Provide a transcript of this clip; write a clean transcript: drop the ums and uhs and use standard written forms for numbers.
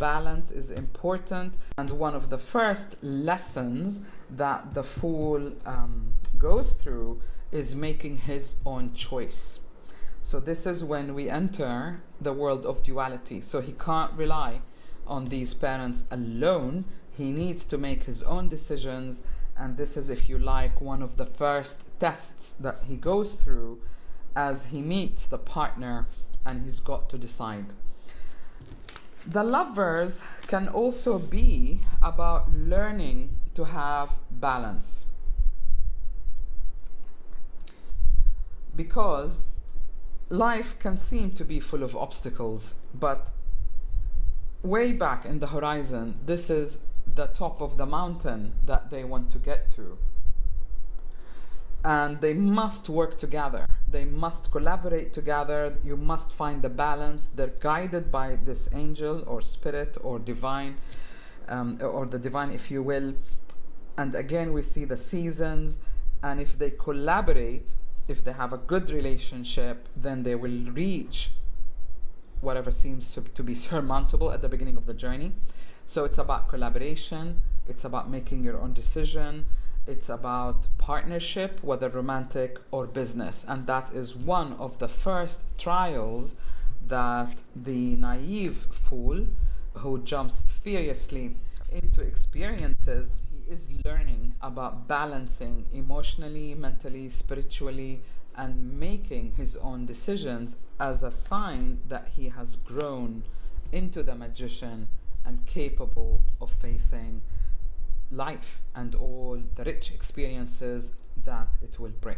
Balance is important, and one of the first lessons that the fool goes through is making his own choice. So this is when we enter the world of duality. So he can't rely on these parents alone. He needs to make his own decisions, and this is, if you like, one of the first tests that he goes through as he meets the partner and he's got to decide. The lovers can also be about learning to have balance, because life can seem to be full of obstacles, but way back in the horizon, this is the top of the mountain that they want to get to. And they must work together. They must collaborate together. You must find the balance. They're guided by this angel or spirit or divine, or the divine, if you will. And again, we see the seasons. And if they collaborate, if they have a good relationship, then they will reach whatever seems to be surmountable at the beginning of the journey. So it's about collaboration. It's about making your own decision. It's about partnership, whether romantic or business. And that is one of the first trials that the naive fool who jumps furiously into experiences, he is learning about balancing emotionally, mentally, spiritually, and making his own decisions as a sign that he has grown into the magician and capable of facing life and all the rich experiences that it will bring.